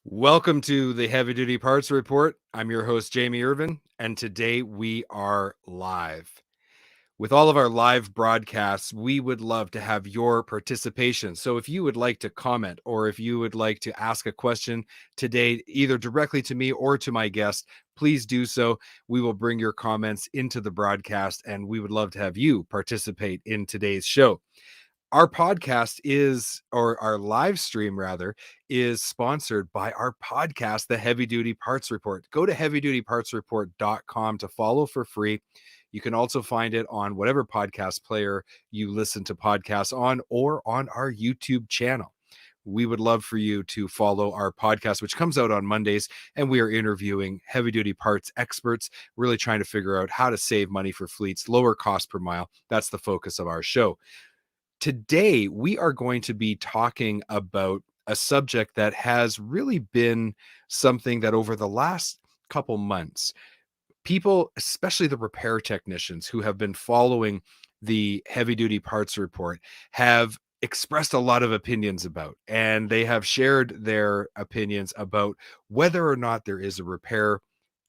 Welcome to the Heavy Duty Parts Report. I'm your host, Jamie Irvin, and today we are live. With all of our live broadcasts, we would love to have your participation. So if you would like to comment or if you would like to ask a question today, either directly to me or to my guest, please do so. We will bring your comments into the broadcast and we would love to have you participate in today's show. Our podcast is, or our live stream rather, is sponsored by our podcast, The Heavy Duty Parts Report. Go to heavydutypartsreport.com to follow for free. You can also find it on whatever podcast player you listen to podcasts on or on our YouTube channel. We would love for you to follow our podcast, which comes out on Mondays, and we are interviewing heavy duty parts experts, really trying to figure out how to save money for fleets, lower cost per mile. That's the focus of our show. Today, we are going to be talking about a subject that has really been something that over the last couple months, people, especially the repair technicians who have been following the heavy duty parts report, have expressed a lot of opinions about, and they have shared their opinions about whether or not there is a repair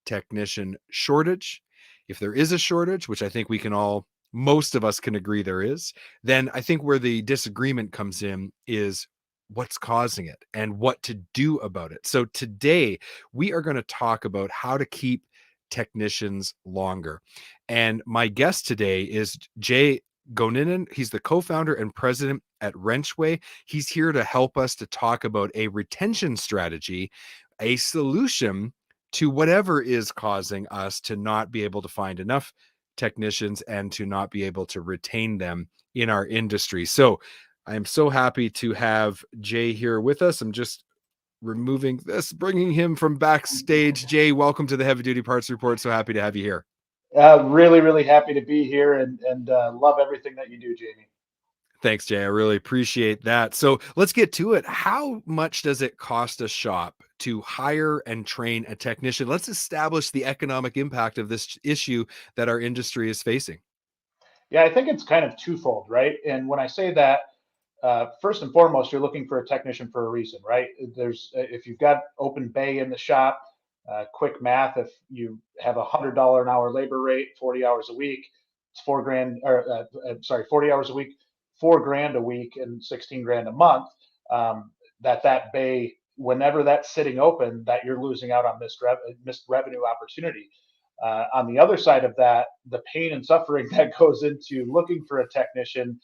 technician shortage. If there is a shortage, which I think most of us can agree there is, then I think where the disagreement comes in is what's causing it and what to do about it. So today we are going to talk about how to keep technicians longer. And my guest today is Jay Goninen. He's the co-founder and president at WrenchWay. He's here to help us to talk about a retention strategy, a solution to whatever is causing us to not be able to find enough technicians and to not be able to retain them in our industry. So I am so happy to have Jay here with us. I'm just removing this, bringing him from backstage. Jay, welcome to the Heavy Duty Parts Report. So happy to have you here. Really, really happy to be here and love everything that you do, Jamie. Thanks, Jay. I really appreciate that. So let's get to it. How much does it cost a shop to hire and train a technician? Let's establish the economic impact of this issue that our industry is facing. Yeah, I think it's kind of twofold, right? And when I say that, first and foremost, you're looking for a technician for a reason, right? If you've got open bay in the shop, quick math, if you have $100 an hour labor rate, 40 hours a week, it's 4 grand, or sorry, 40 hours a week, 4 grand a week, and 16 grand a month. That bay, whenever that's sitting open, that you're losing out on missed revenue opportunity. On the other side of that, the pain and suffering that goes into looking for a technician,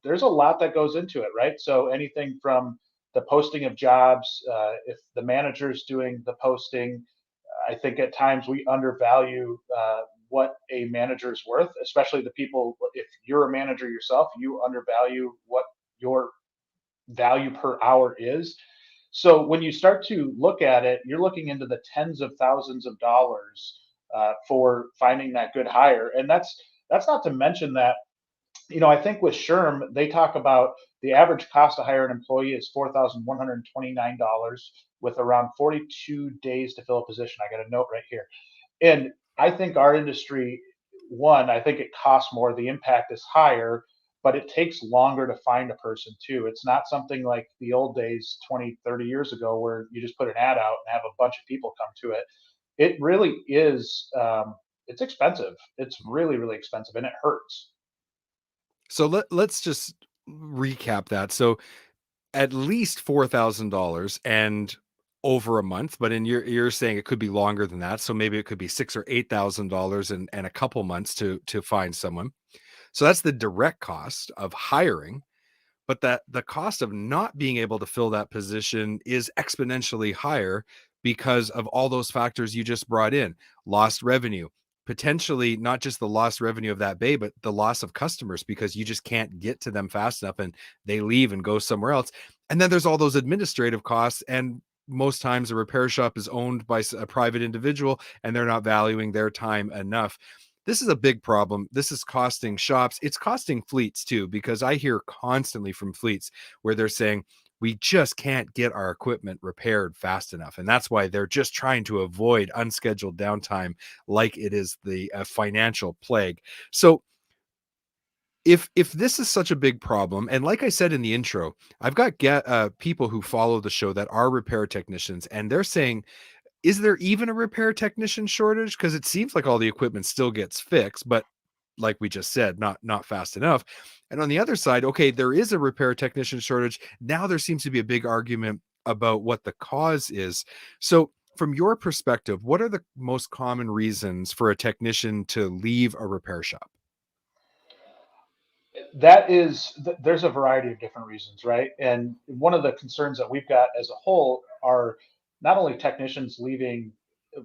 there's a lot that goes into it, right? So anything from the posting of jobs, if the manager's doing the posting, I think at times we undervalue what a manager is worth, especially the people. If you're a manager yourself, you undervalue what your value per hour is. So when you start to look at it, you're looking into the tens of thousands of dollars for finding that good hire, and that's not to mention that I think with Sherm, they talk about the average cost to hire an employee is $4,129 with around 42 days to fill a position. I got a note right here. And I think our industry, one, I think it costs more, the impact is higher, but it takes longer to find a person too. It's not something like the old days 20, 30 years ago where you just put an ad out and have a bunch of people come to it. It really is, it's expensive. It's really, really expensive and it hurts. So let's just recap that. So at least $4,000 and over a month, but you're saying it could be longer than that. So maybe it could be $6,000 or $8,000 and a couple months to find someone. So that's the direct cost of hiring, but that the cost of not being able to fill that position is exponentially higher because of all those factors you just brought in. Lost revenue, potentially not just the lost revenue of that bay, but the loss of customers because you just can't get to them fast enough and they leave and go somewhere else. And then there's all those administrative costs, and most times a repair shop is owned by a private individual and they're not valuing their time enough. This is a big problem. This is costing shops. It's costing fleets too, because I hear constantly from fleets where they're saying, we just can't get our equipment repaired fast enough. And that's why they're just trying to avoid unscheduled downtime like it is the financial plague. So if this is such a big problem, and like I said in the intro, I've got people who follow the show that are repair technicians, and they're saying, is there even a repair technician shortage? Because it seems like all the equipment still gets fixed, but like we just said, not fast enough. And on the other side, okay, there is a repair technician shortage. Now there seems to be a big argument about what the cause is. So from your perspective, what are the most common reasons for a technician to leave a repair shop? There's a variety of different reasons, right? And one of the concerns that we've got as a whole are not only technicians leaving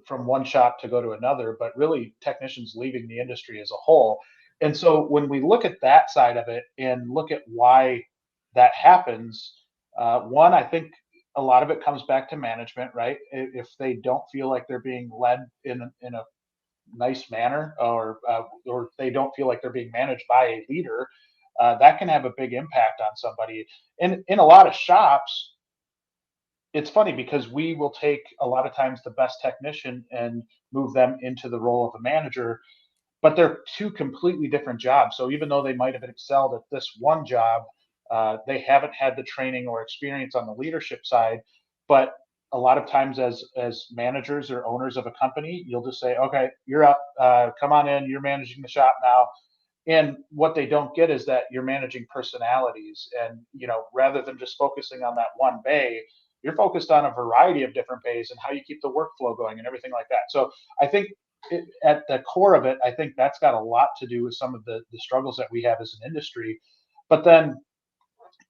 from one shop to go to another, but really technicians leaving the industry as a whole. And so when we look at that side of it and look at why that happens, one, I think a lot of it comes back to management, right? If they don't feel like they're being led in a nice manner, or they don't feel like they're being managed by a leader, that can have a big impact on somebody. And in a lot of shops, it's funny because we will take a lot of times the best technician and move them into the role of a manager, but they're two completely different jobs. So even though they might have excelled at this one job, they haven't had the training or experience on the leadership side. But a lot of times, as managers or owners of a company, you'll just say, "Okay, you're up. Come on in. You're managing the shop now." And what they don't get is that you're managing personalities, and rather than just focusing on that one bay, you're focused on a variety of different bays and how you keep the workflow going and everything like that. So I think at the core of it, I think that's got a lot to do with some of the struggles that we have as an industry. But then,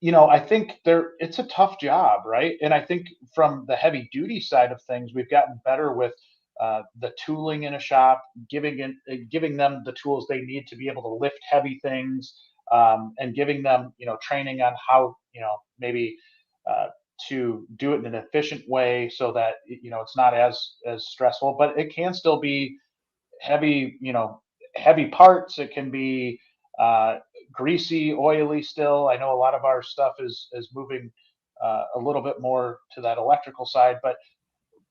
I think it's a tough job, right? And I think from the heavy duty side of things, we've gotten better with the tooling in a shop, giving them the tools they need to be able to lift heavy things, and giving them training on how maybe uh, to do it in an efficient way so that it's not as stressful, but it can still be heavy, heavy parts. It can be uh, greasy, oily still. I know a lot of our stuff is moving a little bit more to that electrical side, but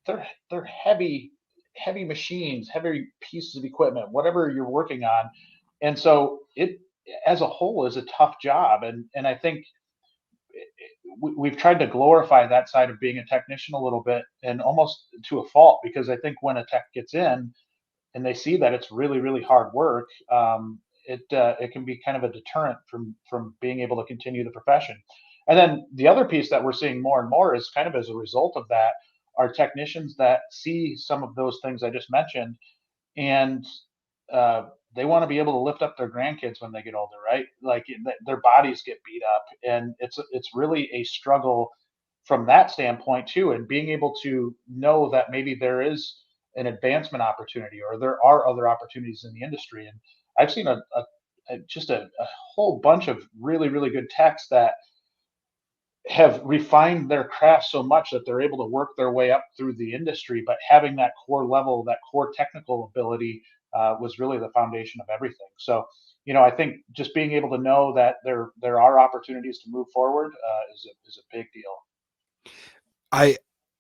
they're heavy machines, heavy pieces of equipment, whatever you're working on. And so it as a whole is a tough job. And I think we've tried to glorify that side of being a technician a little bit, and almost to a fault, because I think when a tech gets in and they see that it's really really hard work, it can be kind of a deterrent from being able to continue the profession. And then the other piece that we're seeing more and more is kind of as a result of that are technicians that see some of those things I just mentioned, and uh, they want to be able to lift up their grandkids when they get older, right? Like their bodies get beat up, and it's really a struggle from that standpoint too. And being able to know that maybe there is an advancement opportunity, or there are other opportunities in the industry. And I've seen just a whole bunch of really really good techs that have refined their craft so much that they're able to work their way up through the industry, but having that core level, that core technical ability, was really the foundation of everything. So, I think just being able to know that there are opportunities to move forward, is a big deal. I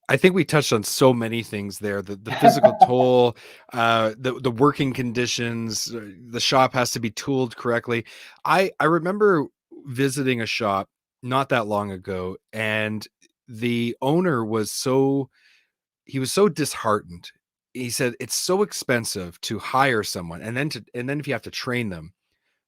I think we touched on so many things there. The physical toll, the working conditions, the shop has to be tooled correctly. I remember visiting a shop not that long ago, and the owner was so disheartened. He said it's so expensive to hire someone, and then if you have to train them,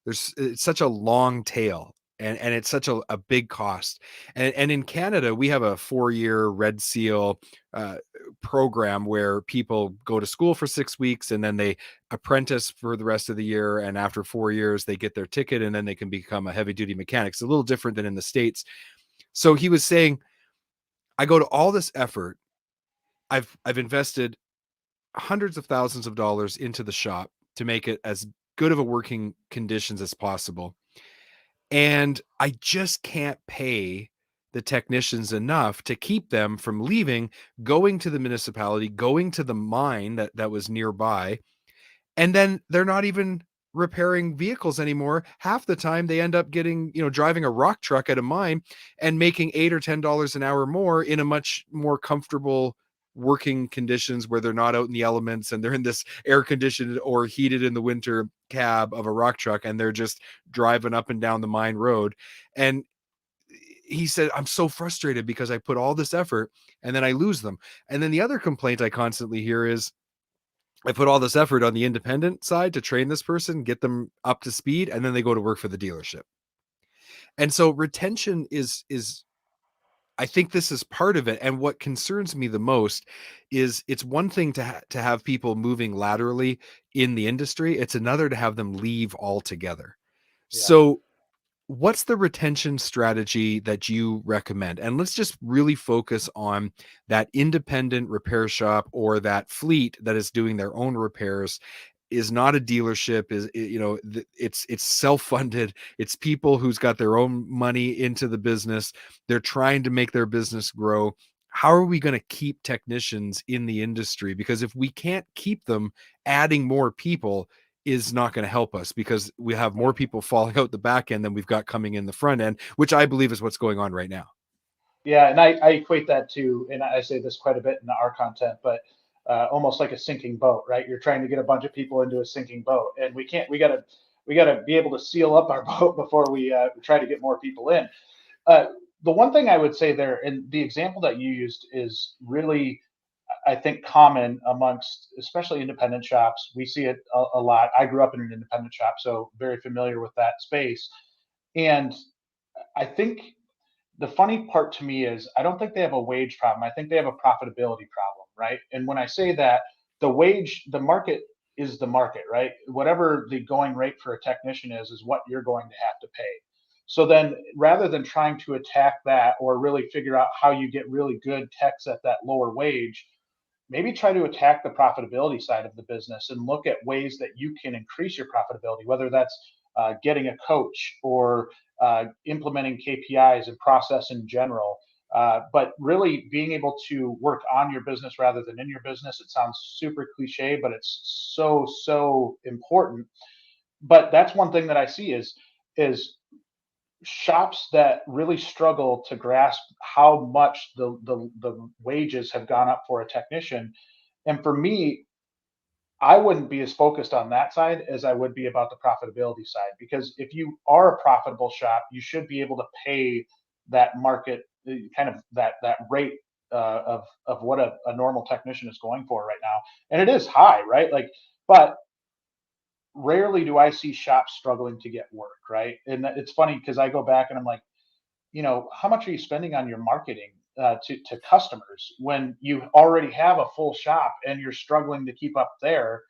it's such a long tail, and it's such a big cost. And in Canada, we have a 4-year Red Seal uh, program where people go to school for 6 weeks and then they apprentice for the rest of the year, and after 4 years they get their ticket and then they can become a heavy duty mechanic. It's a little different than in the States. So he was saying, I go to all this effort. I've invested hundreds of thousands of dollars into the shop to make it as good of a working conditions as possible, and I just can't pay the technicians enough to keep them from leaving, going to the municipality, going to the mine that was nearby, and then they're not even repairing vehicles anymore. Half the time they end up getting, driving a rock truck at a mine and making $8 or $10 an hour more in a much more comfortable working conditions where they're not out in the elements and they're in this air conditioned or heated in the winter cab of a rock truck and they're just driving up and down the mine road. And he said, I'm so frustrated because I put all this effort and then I lose them. And then the other complaint I constantly hear is, I put all this effort on the independent side to train this person, get them up to speed, and then they go to work for the dealership. And so retention is I think this is part of it. And what concerns me the most is it's one thing to have people moving laterally in the industry. It's another to have them leave altogether. Yeah. So what's the retention strategy that you recommend? And let's just really focus on that independent repair shop or that fleet that is doing their own repairs, is not a dealership, is, it's self-funded. It's people who's got their own money into the business. They're trying to make their business grow. How are we going to keep technicians in the industry? Because if we can't keep them, adding more people is not going to help us, because we have more Right. people falling out the back end than we've got coming in the front end, which I believe is what's going on right now. Yeah, and I equate that to, and I say this quite a bit in our content, but almost like a sinking boat, right? You're trying to get a bunch of people into a sinking boat, and we can't. We gotta be able to seal up our boat before we try to get more people in. Uh, the one thing I would say there, and the example that you used is really, I think, common amongst especially independent shops. We see it a lot. I grew up in an independent shop, so very familiar with that space. And I think the funny part to me is I don't think they have a wage problem. I think they have a profitability problem, right? And when I say that, the market is the market, right? Whatever the going rate for a technician is what you're going to have to pay. So then rather than trying to attack that or really figure out how you get really good techs at that lower wage, maybe try to attack the profitability side of the business and look at ways that you can increase your profitability, whether that's getting a coach or implementing KPIs and process in general. But really being able to work on your business rather than in your business. It sounds super cliche, but it's so important. But that's one thing that I see is shops that really struggle to grasp how much the wages have gone up for a technician. And for me, I wouldn't be as focused on that side as I would be about the profitability side. Because if you are a profitable shop, you should be able to pay that market kind of that rate of what a normal technician is going for right now. And it is high, right? Like, but rarely do I see shops struggling to get work, right? And it's funny because I go back and I'm like, how much are you spending on your marketing to customers when you already have a full shop and you're struggling to keep up there?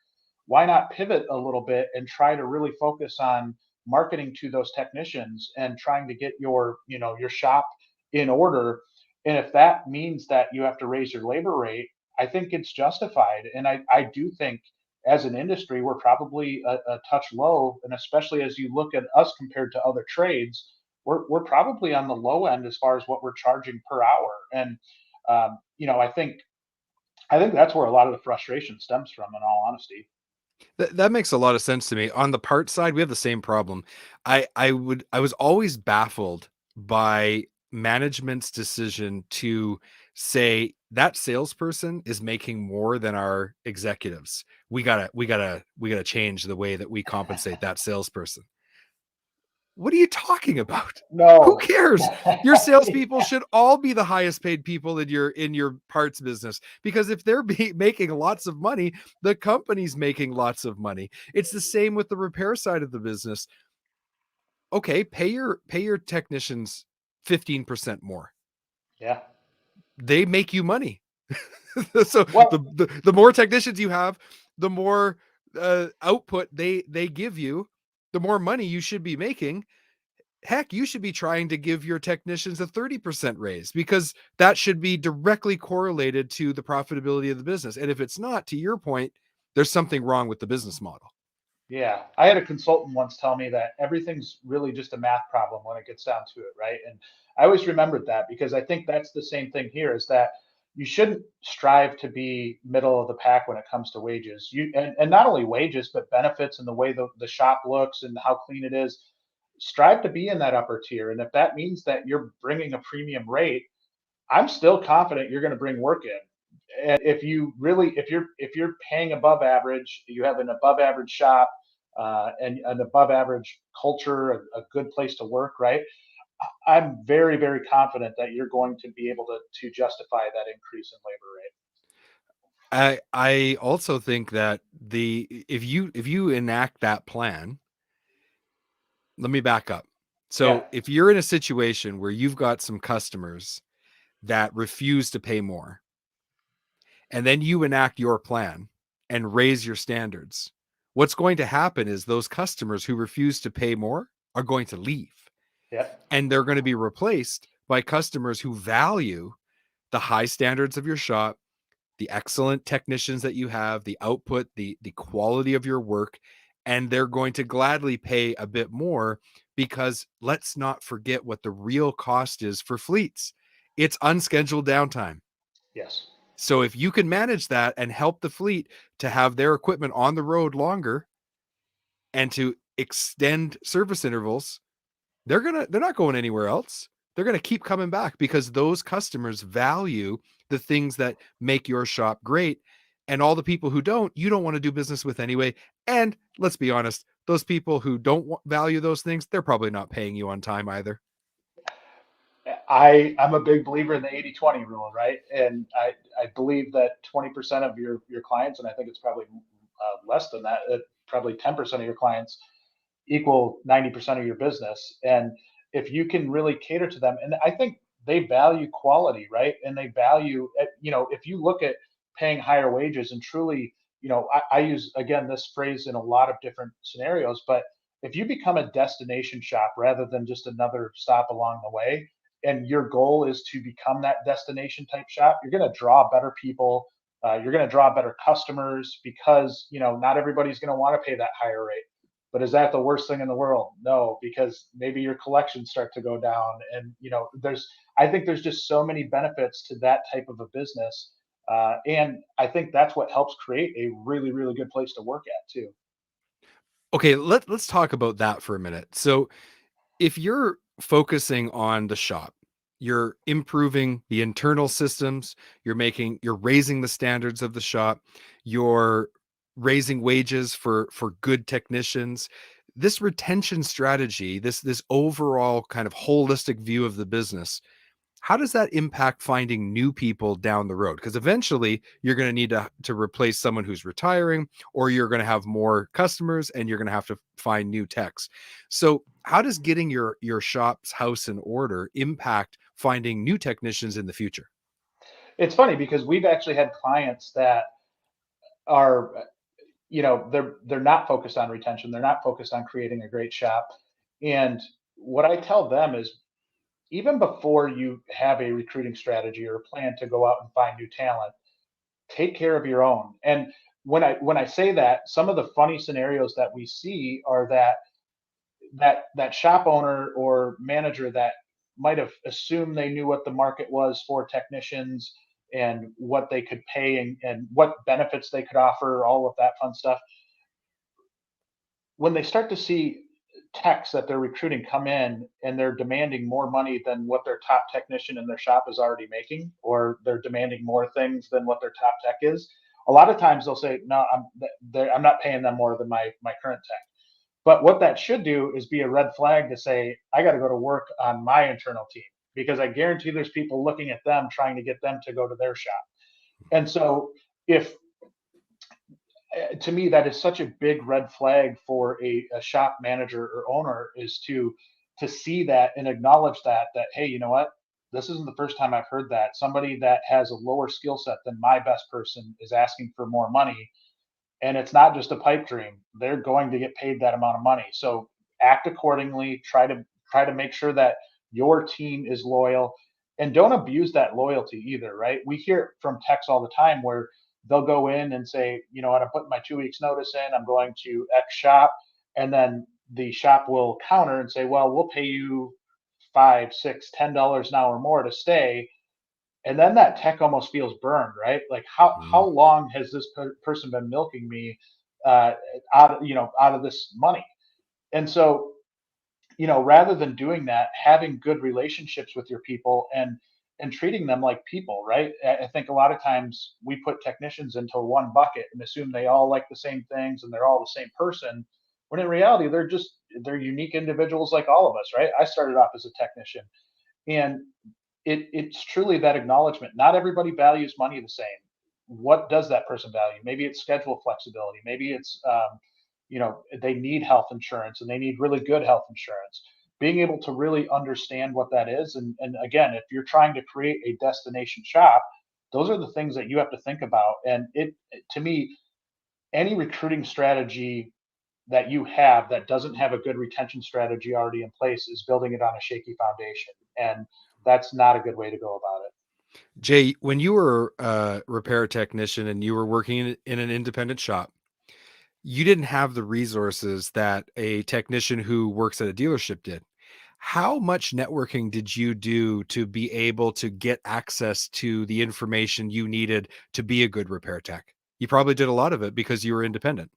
Why not pivot a little bit and try to really focus on marketing to those technicians and trying to get your shop in order? And if that means that you have to raise your labor rate, I think it's justified. And I do think as an industry, we're probably a touch low. And especially as you look at us compared to other trades, we're probably on the low end as far as what we're charging per hour. And I think that's where a lot of the frustration stems from, in all honesty. That makes a lot of sense to me. On the part side, we have the same problem. I was always baffled by management's decision to say that salesperson is making more than our executives. We gotta change the way that we compensate that salesperson. What are you talking about? Who No. cares? Your salespeople should all be the highest paid people in your parts business, because if they're making lots of money, the company's making lots of money. It's the same with the repair side of the business. Okay, pay your technicians 15% more. Yeah. They make you money. So Well, the more technicians you have, the more output they give you, the more money you should be making. Heck, you should be trying to give your technicians a 30% raise, because that should be directly correlated to the profitability of the business. And if it's not, to your point, there's something wrong with the business model. yeah, I had a consultant once tell me that everything's really just a math problem when it gets down to it, right? And I always remembered that because I think that's the same thing here, is that you shouldn't strive to be middle of the pack when it comes to wages. And not only wages, but benefits and the way the shop looks and how clean it is. Strive to be in that upper tier. And if that means that you're bringing a premium rate, I'm still confident you're going to bring work in. And if you're paying above average, you have an above average shop, and an above average culture, a good place to work, right? I'm very, very confident that you're going to be able to justify that increase in labor rate. I also think that the if you enact that plan, let me back up. Yeah, So if you're in a situation where you've got some customers that refuse to pay more, and then you enact your plan and raise your standards, what's going to happen is those customers who refuse to pay more are going to leave, yeah, and they're going to be replaced by customers who value the high standards of your shop, the excellent technicians that you have, the output, the quality of your work, and they're going to gladly pay a bit more, because let's not forget what the real cost is for fleets. It's unscheduled downtime. yes. So if you can manage that and help the fleet to have their equipment on the road longer and to extend service intervals, they're not going anywhere else. They're going to keep coming back because those customers value the things that make your shop great. And all the people who don't, you don't want to do business with anyway. And let's be honest, those people who don't value those things, they're probably not paying you on time either. I'm a big believer in the 80-20 rule, right? And I believe that 20% of your clients, and I think it's probably less than that, probably 10% of your clients equal 90% of your business. And if you can really cater to them, and I think they value quality, right? And they value, if you look at paying higher wages and truly, I use, again, this phrase in a lot of different scenarios, but if you become a destination shop rather than just another stop along the way, and your goal is to become that destination type shop, you're going to draw better people. You're going to draw better customers because not everybody's going to want to pay that higher rate. But is that the worst thing in the world? No, because maybe your collections start to go down, and I think there's just so many benefits to that type of a business, and I think that's what helps create a really, really good place to work at too. Okay, let's talk about that for a minute. So if you're focusing on the shop, you're improving the internal systems, you're raising the standards of the shop, you're raising wages for good technicians. This retention strategy, this overall kind of holistic view of the business, how does that impact finding new people down the road? Because eventually you're going to need to replace someone who's retiring, or you're going to have more customers and you're going to have to find new techs. So how does getting your shop's house in order impact finding new technicians in the future? It's funny because we've actually had clients that are, they're not focused on retention, they're not focused on creating a great shop, and what I tell them is, even before you have a recruiting strategy or a plan to go out and find new talent, take care of your own. And when I say that, some of the funny scenarios that we see are that shop owner or manager that might have assumed they knew what the market was for technicians and what they could pay, and what benefits they could offer, all of that fun stuff. When they start to see techs that they're recruiting come in and they're demanding more money than what their top technician in their shop is already making, or they're demanding more things than what their top tech is, a lot of times they'll say, "No, I'm not paying them more than my current tech." But what that should do is be a red flag to say, "I got to go to work on my internal team, because I guarantee there's people looking at them trying to get them to go to their shop." And so, if to me, that is such a big red flag for a shop manager or owner, is to see that and acknowledge that, hey, you know what, this isn't the first time I've heard that somebody that has a lower skill set than my best person is asking for more money, and it's not just a pipe dream. They're going to get paid that amount of money. So act accordingly. Try to make sure that your team is loyal, and don't abuse that loyalty either, right? We hear it from techs all the time where they'll go in and say, what, I'm putting my 2 weeks notice in, I'm going to X shop, and then the shop will counter and say, well, we'll pay you five, six, $10 an hour more to stay. And then that tech almost feels burned, right? Like, how Mm. long has this person been milking me uh, out of this money? And so, rather than doing that, having good relationships with your people, and and treating them like people, right? I think a lot of times we put technicians into one bucket and assume they all like the same things and they're all the same person, when in reality they're unique individuals like all of us, right? I started off as a technician, and it's truly that acknowledgement. Not everybody values money the same. What does that person value? Maybe it's schedule flexibility. Maybe it's they need health insurance and they need really good health insurance. Being able to really understand what that is, and again, if you're trying to create a destination shop, those are the things that you have to think about. And to me, any recruiting strategy that you have that doesn't have a good retention strategy already in place is building it on a shaky foundation. And that's not a good way to go about it. Jay, when you were a repair technician and you were working in an independent shop, you didn't have the resources that a technician who works at a dealership did. How much networking did you do to be able to get access to the information you needed to be a good repair tech? You probably did a lot of it because you were independent.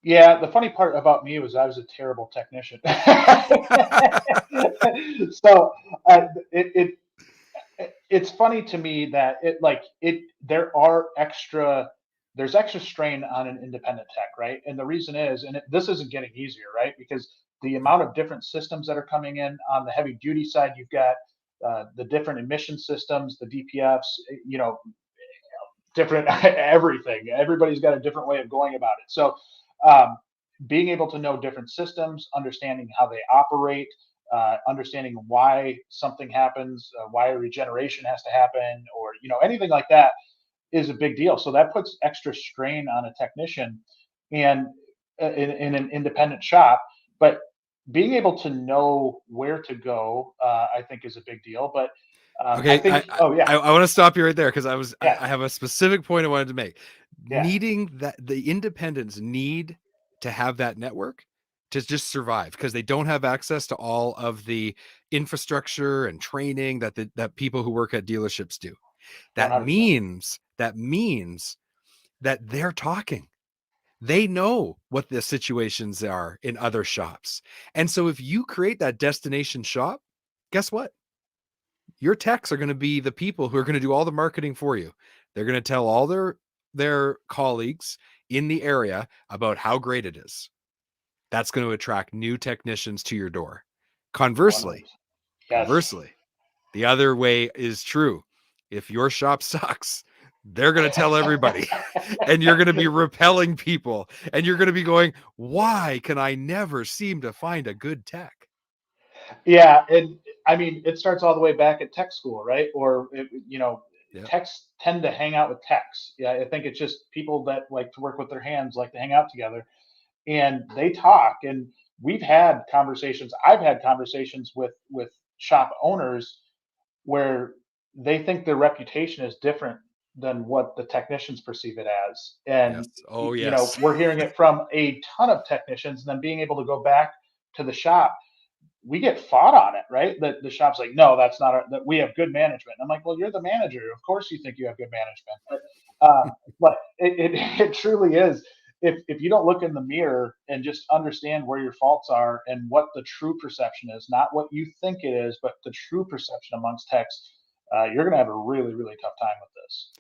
Yeah, the funny part about me was I was a terrible technician. So it's funny to me that there's extra strain on an independent tech, right? And the reason is, this isn't getting easier, right? Because the amount of different systems that are coming in on the heavy duty side, you've got the different emission systems, the DPFs, different everything. Everybody's got a different way of going about it. So um, being able to know different systems, understanding how they operate, understanding why something happens, why a regeneration has to happen, or anything like that is a big deal. So that puts extra strain on a technician and in an independent shop. But being able to know where to go, I think, is a big deal. But I Okay, think, oh yeah, I want to stop you right there because yeah, I have a specific point I wanted to make. yeah, Needing that the independents need to have that network to just survive because they don't have access to all of the infrastructure and training that people who work at dealerships do. That 100%. means that they're talking. They know what the situations are in other shops. And so if you create that destination shop, guess what? Your techs are going to be the people who are going to do all the marketing for you. They're going to tell all their colleagues in the area about how great it is. That's going to attract new technicians to your door. Conversely, 100%. Yes. conversely, the other way is true. If your shop sucks, they're going to tell everybody and you're going to be repelling people and you're going to be going, why can I never seem to find a good tech? Yeah, and I mean, it starts all the way back at tech school, right? Or Yeah. techs tend to hang out with techs. Yeah, I think it's just people that like to work with their hands, like to hang out together, and they talk. And we've had conversations. I've had conversations with shop owners where they think their reputation is different than what the technicians perceive it as. Yes. And Oh, yes. we're hearing it from a ton of technicians, and then being able to go back to the shop, we get fought on it, right? The shop's like, no, that's not that we have good management. And I'm like, well, you're the manager. Of course you think you have good management. But it truly is. If you don't look in the mirror and just understand where your faults are and what the true perception is, not what you think it is, but the true perception amongst techs, you're going to have a really, really tough time with this.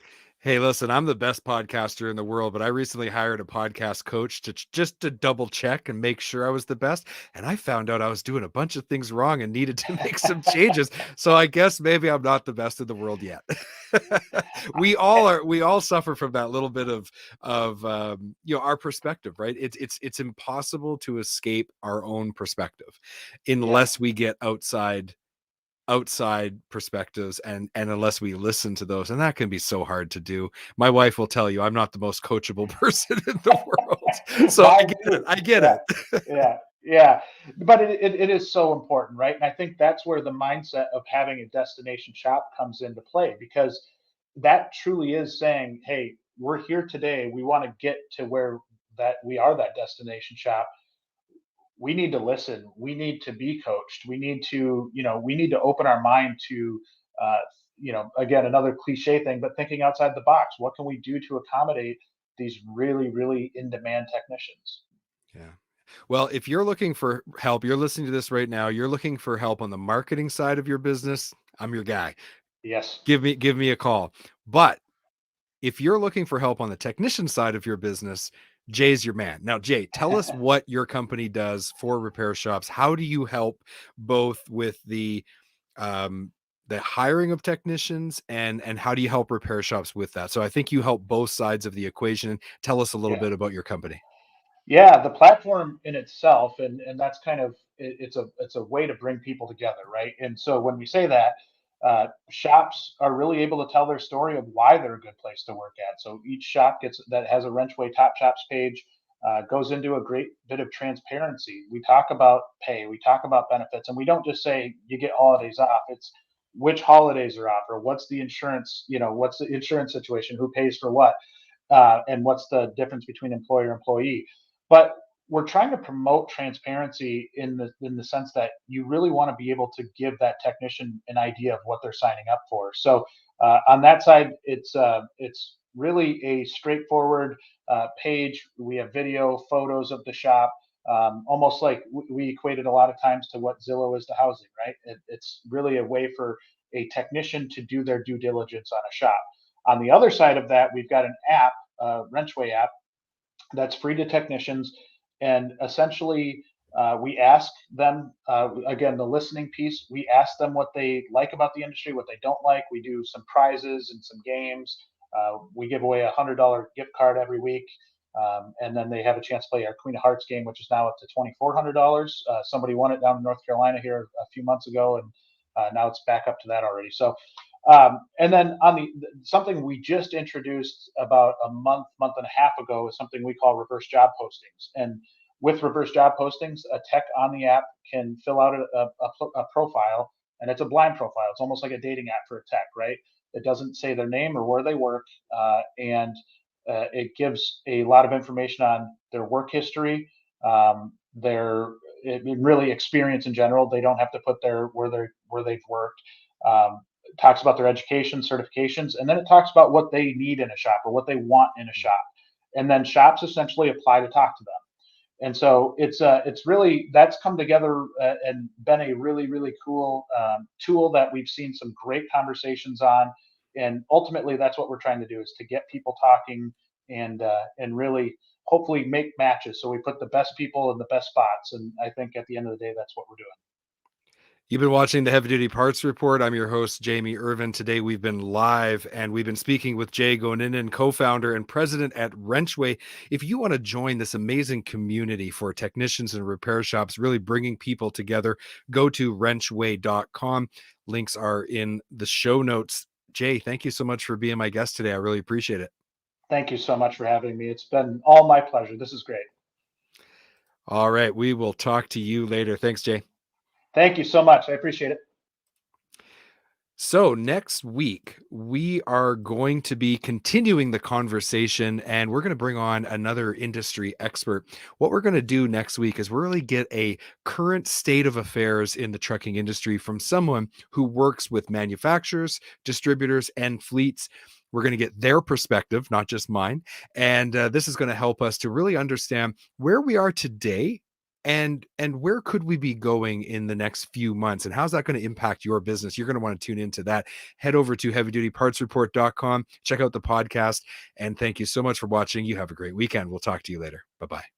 Hey, listen, I'm the best podcaster in the world, but I recently hired a podcast coach to just to double check and make sure I was the best. And I found out I was doing a bunch of things wrong and needed to make some changes. So I guess maybe I'm not the best in the world yet. We all suffer from that little bit of our perspective, right? It's impossible to escape our own perspective Yeah. unless we get outside perspectives and unless we listen to those, and that can be so hard to do. My wife will tell you I'm not the most coachable person in the world, so Mine too. I get Yeah. it. Yeah. Yeah. But it is so important, right? And I think that's where the mindset of having a destination shop comes into play, because that truly is saying, hey, we're here today. We want to get to where that we are that destination shop. We need to listen. We need to be coached. We need to open our mind to, uh, again, another cliche thing, but thinking outside the box. What can we do to accommodate these really, really in demand technicians? Yeah. Well, if you're looking for help, you're listening to this right now, you're looking for help on the marketing side of your business, I'm your guy. Yes. give me a call. But if you're looking for help on the technician side of your business, Jay's your man. Now, Jay, tell us what your company does for repair shops. How do you help both with the hiring of technicians, and how do you help repair shops with that? So I think you help both sides of the equation. Tell us a little Yeah. bit about your company. Yeah, the platform in itself, and that's kind of it's a way to bring people together, right? And so when we say that, shops are really able to tell their story of why they're a good place to work at. So each shop gets that has a WrenchWay Top Shops page, goes into a great bit of transparency. We talk about pay, we talk about benefits, and we don't just say you get holidays off. It's which holidays are off, or what's the insurance, what's the insurance situation, who pays for what, and what's the difference between employer and employee. But we're trying to promote transparency in the sense that you really want to be able to give that technician an idea of what they're signing up for. So on that side, it's really a straightforward page. We have video, photos of the shop, almost like we equate it a lot of times to what Zillow is to housing, right? It's really a way for a technician to do their due diligence on a shop. On the other side of that, we've got an app, WrenchWay app, that's free to technicians. And essentially, we ask them, again, the listening piece, we ask them what they like about the industry, what they don't like. We do some prizes and some games. We give away $100 gift card every week. And then they have a chance to play our Queen of Hearts game, which is now up to $2,400. Somebody won it down in North Carolina here a few months ago, and now it's back up to that already. So and then on the something we just introduced about a month and a half ago is something we call reverse job postings. And with reverse job postings, a tech on the app can fill out a profile, and it's a blind profile. It's almost like a dating app for a tech, right? It doesn't say their name or where they work, and it gives a lot of information on their work history, their really experience in general. They don't have to put their where they've worked. Talks about their education, certifications, and then it talks about what they need in a shop or what they want in a shop, and then shops essentially apply to talk to them. And so it's really that's come together and been a really cool tool that we've seen some great conversations on, and ultimately that's what we're trying to do is to get people talking and really hopefully make matches. So we put the best people in the best spots, and I think at the end of the day that's what we're doing. You've been watching the Heavy Duty Parts Report. I'm your host, Jamie Irvin. Today we've been live and we've been speaking with Jay Goninen, co-founder and president at WrenchWay. If you want to join this amazing community for technicians and repair shops, really bringing people together, go to wrenchway.com. Links are in the show notes. Jay, thank you so much for being my guest today. I really appreciate it. Thank you so much for having me. It's been all my pleasure. This is great. All right. We will talk to you later. Thanks, Jay. Thank you so much. I appreciate it. So, next week, we are going to be continuing the conversation and we're going to bring on another industry expert. What we're going to do next week is really get a current state of affairs in the trucking industry from someone who works with manufacturers, distributors, and fleets. We're going to get their perspective, not just mine. And this is going to help us to really understand where we are today and where could we be going in the next few months, and how's that going to impact your business? You're going to want to tune into that. Head over to heavydutypartsreport.com, check out the podcast, and thank you so much for watching. You have a great weekend. We'll talk to you later. Bye-bye.